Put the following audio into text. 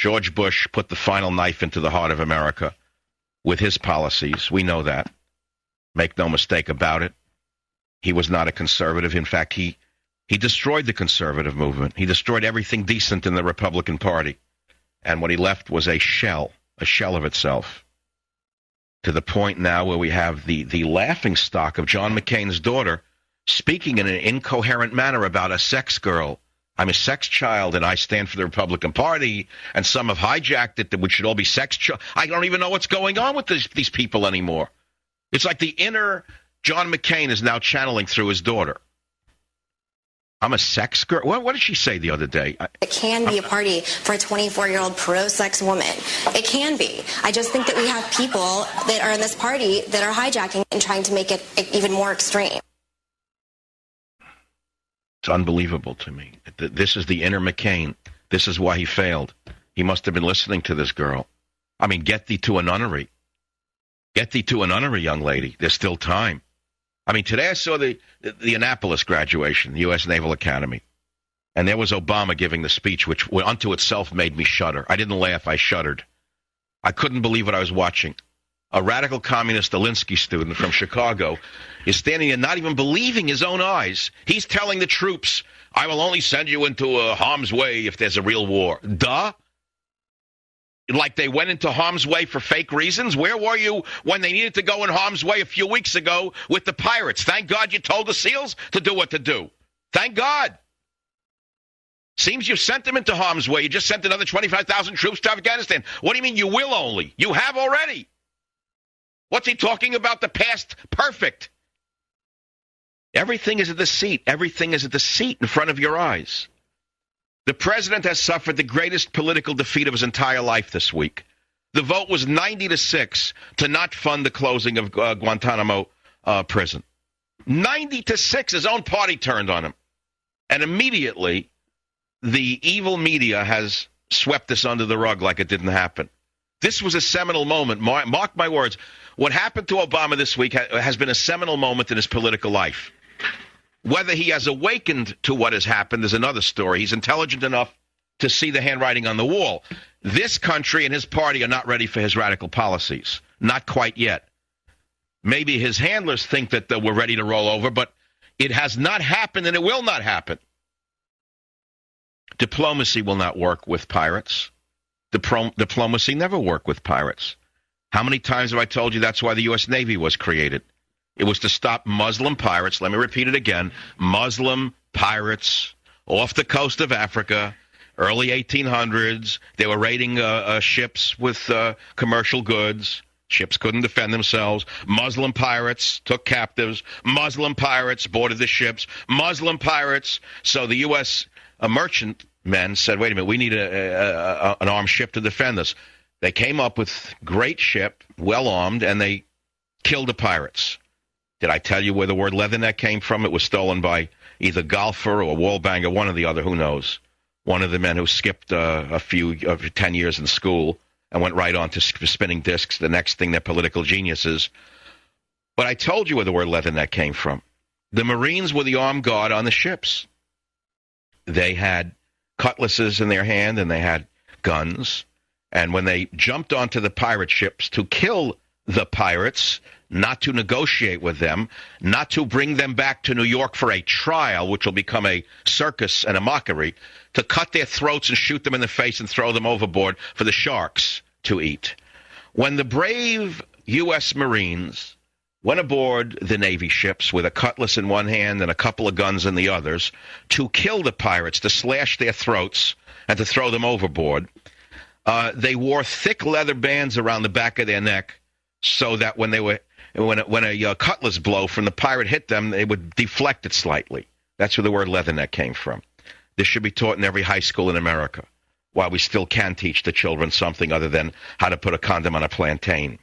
George Bush put the final knife into the heart of America with his policies. We know that. Make no mistake about it. He was not a conservative. In fact, he destroyed the conservative movement. He destroyed everything decent in the Republican Party. And what he left was a shell of itself. To the point now where we have the laughingstock of John McCain's daughter speaking in an incoherent manner about a sex girl. I'm a sex child, and I stand for the Republican Party, and some have hijacked it that we should all be sex child. I don't even know what's going on with these people anymore. It's like the inner John McCain is now channeling through his daughter. I'm a sex girl. What did she say the other day? It can be a party for a 24-year-old pro-sex woman. It can be. I just think that we have people that are in this party that are hijacking and trying to make it even more extreme. It's unbelievable to me. This is the inner McCain. This is why he failed. He must have been listening to this girl. I mean, get thee to a nunnery. Get thee to a nunnery, young lady. There's still time. I mean, today I saw the Annapolis graduation, the U.S. Naval Academy. And there was Obama giving the speech, which unto itself made me shudder. I didn't laugh. I shuddered. I couldn't believe what I was watching. A radical communist Alinsky student from Chicago is standing there not even believing his own eyes. He's telling the troops, I will only send you into harm's way if there's a real war. Duh. Like they went into harm's way for fake reasons? Where were you when they needed to go in harm's way a few weeks ago with the pirates? Thank God you told the SEALs to do what to do. Thank God. Seems you sent them into harm's way. You just sent another 25,000 troops to Afghanistan. What do you mean you will only? You have already. What's he talking about? The past perfect. Everything is a deceit. Everything is a deceit in front of your eyes. The president has suffered the greatest political defeat of his entire life this week. The vote was 90-6 to not fund the closing of Guantanamo prison. 90-6, his own party turned on him. And immediately, the evil media has swept this under the rug like it didn't happen. This was a seminal moment. Mark my words. What happened to Obama this week has been a seminal moment in his political life. Whether he has awakened to what has happened is another story. He's intelligent enough to see the handwriting on the wall. This country and his party are not ready for his radical policies. Not quite yet. Maybe his handlers think that we're ready to roll over, but it has not happened and it will not happen. Diplomacy will not work with pirates. Diplomacy never worked with pirates. How many times have I told you that's why the U.S. Navy was created? It was to stop Muslim pirates. Let me repeat it again. Muslim pirates off the coast of Africa, early 1800s. They were raiding ships with commercial goods. Ships couldn't defend themselves. Muslim pirates took captives. Muslim pirates boarded the ships. Muslim pirates. So the U.S. merchantmen said, wait a minute, we need an armed ship to defend us. They came up with great ship, well-armed, and they killed the pirates. Did I tell you where the word Leatherneck came from? It was stolen by either golfer or wallbanger, one or the other, who knows. One of the men who skipped 10 years in school and went right on to spinning discs. The next thing, they're political geniuses. But I told you where the word Leatherneck came from. The Marines were the armed guard on the ships. They had cutlasses in their hand and they had guns. And when they jumped onto the pirate ships to kill the pirates, not to negotiate with them, not to bring them back to New York for a trial, which will become a circus and a mockery, to cut their throats and shoot them in the face and throw them overboard for the sharks to eat. When the brave U.S. Marines went aboard the Navy ships with a cutlass in one hand and a couple of guns in the others to kill the pirates, to slash their throats and to throw them overboard, they wore thick leather bands around the back of their neck so that when a cutlass blow from the pirate hit them, they would deflect it slightly. That's where the word Leatherneck came from. This should be taught in every high school in America, while we still can teach the children something other than how to put a condom on a plantain.